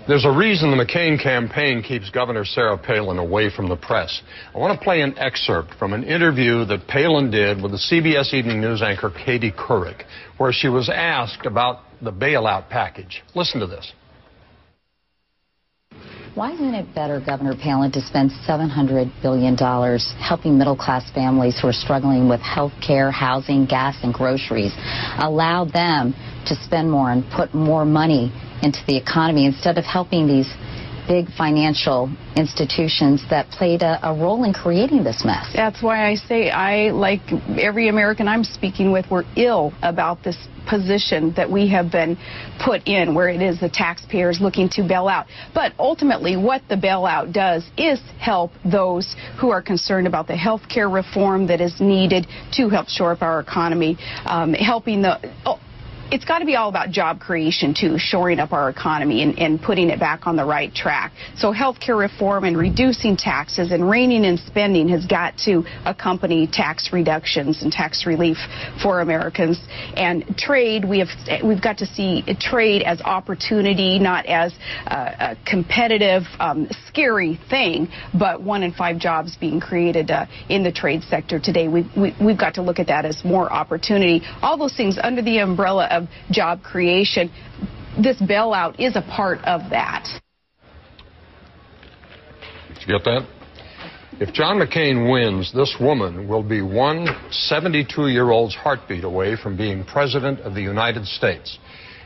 There's a reason the McCain campaign keeps Governor Sarah Palin away from the press. I want to play an excerpt from an interview that Palin did with the CBS Evening News anchor Katie Couric, where she was asked about the bailout package. Listen to this. Why isn't it better, Governor Palin, to spend $700 billion helping middle-class families who are struggling with health care, housing, gas, and groceries? Allow them to spend more and put more money into the economy instead of helping these big financial institutions that played a role in creating this mess. That's why I say I, like every American I'm speaking with, we're ill about this position that we have been put in, where it is the taxpayers looking to bail out. But ultimately, what the bailout does is help those who are concerned about the health care reform that is needed to help shore up our economy, helping the... It's got to be all about job creation, too, shoring up our economy and putting it back on the right track. So health care reform and reducing taxes and reining in spending has got to accompany tax reductions and tax relief for Americans. And trade, we've got to see trade as opportunity, not as a competitive, scary thing, but 1 in 5 jobs being created in the trade sector today. We've got to look at that as more opportunity. All those things under the umbrella of job creation. This bailout is a part of that. Did you get that? If John McCain wins, this woman will be one 72-year-old's heartbeat away from being president of the United States.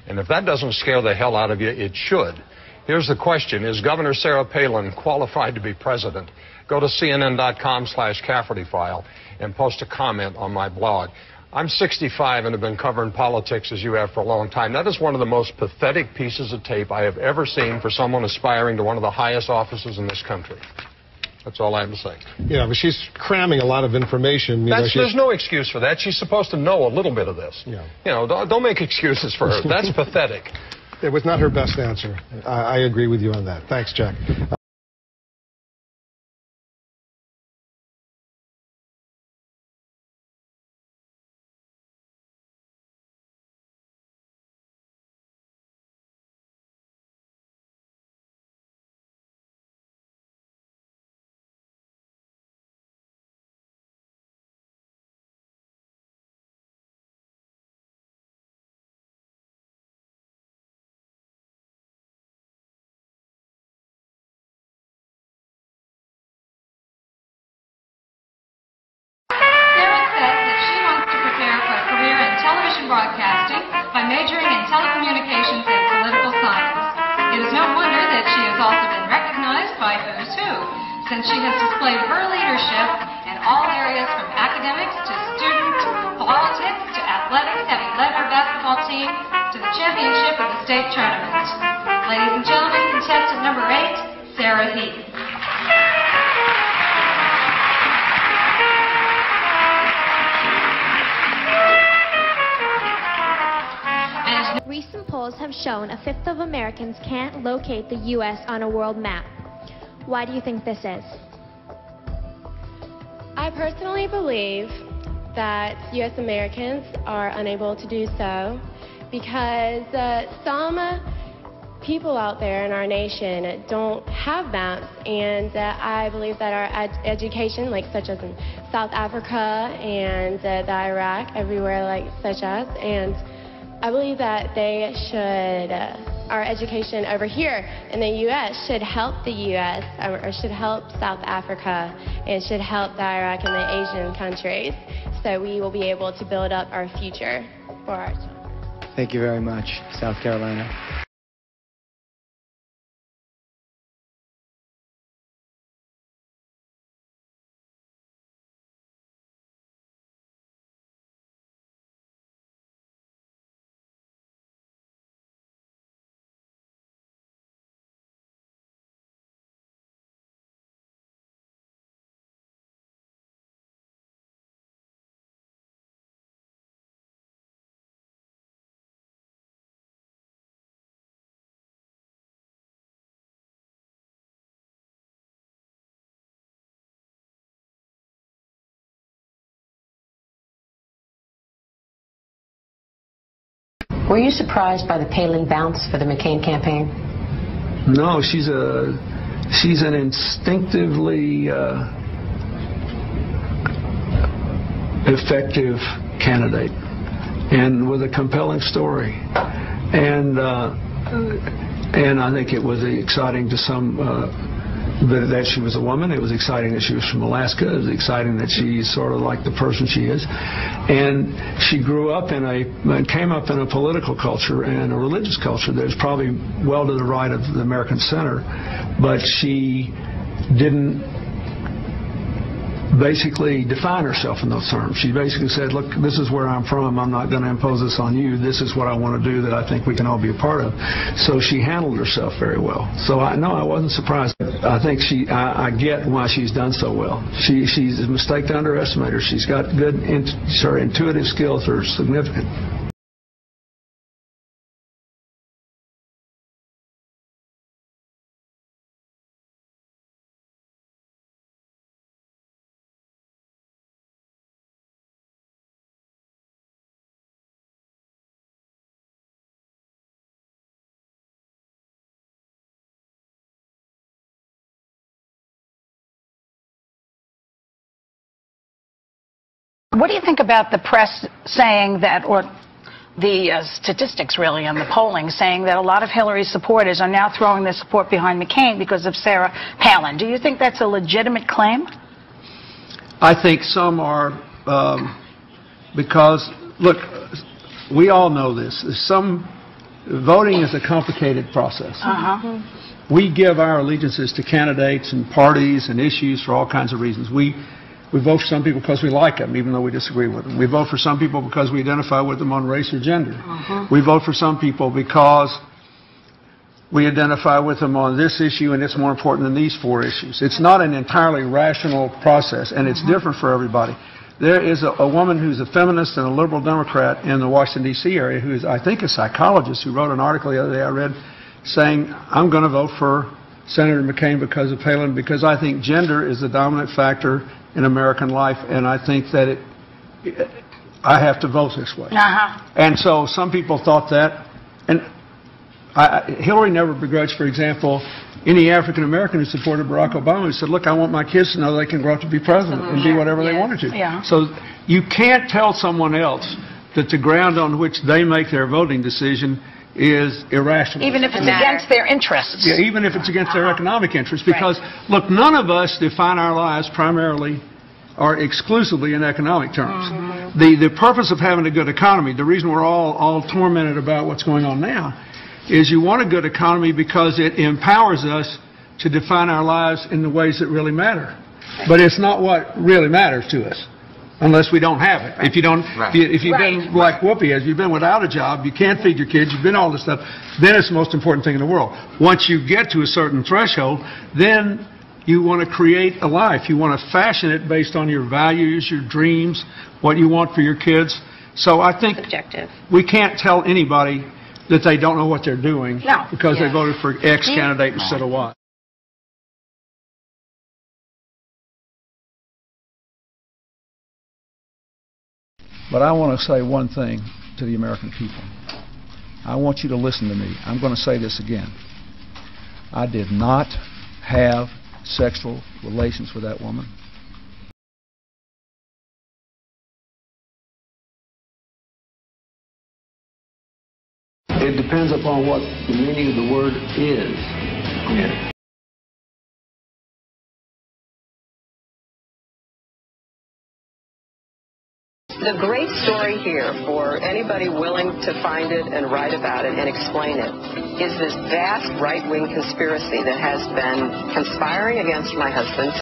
And if that doesn't scare the hell out of you, it should. Here's the question. Is Governor Sarah Palin qualified to be president? Go to CNN.com/Cafferty File and post a comment on my blog. I'm 65 and have been covering politics as you have for a long time. That is one of the most pathetic pieces of tape I have ever seen for someone aspiring to one of the highest offices in this country. That's all I have to say. Yeah, but she's cramming a lot of information. There's no excuse for that. She's supposed to know a little bit of this. Yeah. You know, don't make excuses for her. That's pathetic. It was not her best answer. I agree with you on that. Thanks, Jack. broadcasting by majoring in telecommunications and political science. It is no wonder that she has also been recognized by who's who, since she has displayed her leadership in all areas from academics to student politics to athletics, having led her basketball team to the championship of the state tournament. Ladies and gentlemen, contestant number 8, Sarah Heath. Recent polls have shown a fifth of Americans can't locate the U.S. on a world map. Why do you think this is? I personally believe that U.S. Americans are unable to do so because some people out there in our nation don't have maps, and I believe that our education, like such as in South Africa and the Iraq, everywhere like such as, and I believe that they should, our education over here in the U.S. should help the U.S. or should help South Africa and should help the Iraq and the Asian countries, so we will be able to build up our future for our children. Thank you very much, South Carolina. Were you surprised by the Palin bounce for the McCain campaign? No, she's an instinctively effective candidate, and with a compelling story, and I think it was exciting to some that she was a woman. It was exciting that she was from Alaska. It was exciting that she's sort of like the person she is, and she grew up came up in a political culture and a religious culture that is probably well to the right of the American center, but she didn't basically define herself in those terms. She basically said, look, this is where I'm from. I'm not going to impose this on you. This is what I want to do that I think we can all be a part of. So she handled herself very well. So I wasn't surprised. I think I get why she's done so well. She's a mistake to underestimate her. She's got good, her intuitive skills are significant. What do you think about the press saying that, or the statistics really and the polling saying that a lot of Hillary's supporters are now throwing their support behind McCain because of Sarah Palin? Do you think that's a legitimate claim? I think some are because, look, we all know this. Voting is a complicated process. We give our allegiances to candidates and parties and issues for all kinds of reasons. We vote for some people because we like them, even though we disagree with them. We vote for some people because we identify with them on race or gender. We vote for some people because we identify with them on this issue and it's more important than these 4 issues. It's not an entirely rational process, and it's different for everybody. There is a woman who's a feminist and a liberal Democrat in the Washington, D.C. area who is, I think, a psychologist who wrote an article the other day I read saying, I'm going to vote for Senator McCain because of Palin, because I think gender is the dominant factor in American life, and I think that I have to vote this way. And so some people thought that, and Hillary never begrudged, for example, any African American who supported Barack Obama who said, look, I want my kids to know they can grow up to be president and do whatever they wanted to. So you can't tell someone else that the ground on which they make their voting decision is irrational. Even if it's against their interests. Yeah, even if it's against their economic interests. Because, look, none of us define our lives primarily or exclusively in economic terms. The purpose of having a good economy, the reason we're all tormented about what's going on now, is you want a good economy because it empowers us to define our lives in the ways that really matter. But it's not what really matters to us. Unless we don't have it. If you don't, if you've been like Whoopi, as you've been without a job, you can't feed your kids, you've been all this stuff, then it's the most important thing in the world. Once you get to a certain threshold, then you want to create a life. You want to fashion it based on your values, your dreams, what you want for your kids. So I think we can't tell anybody that they don't know what they're doing because they voted for X candidate instead of Y. But I want to say one thing to the American people. I want you to listen to me. I'm going to say this again. I did not have sexual relations with that woman. It depends upon what the meaning of the word is. The great story here for anybody willing to find it and write about it and explain it is this vast right-wing conspiracy that has been conspiring against my husband.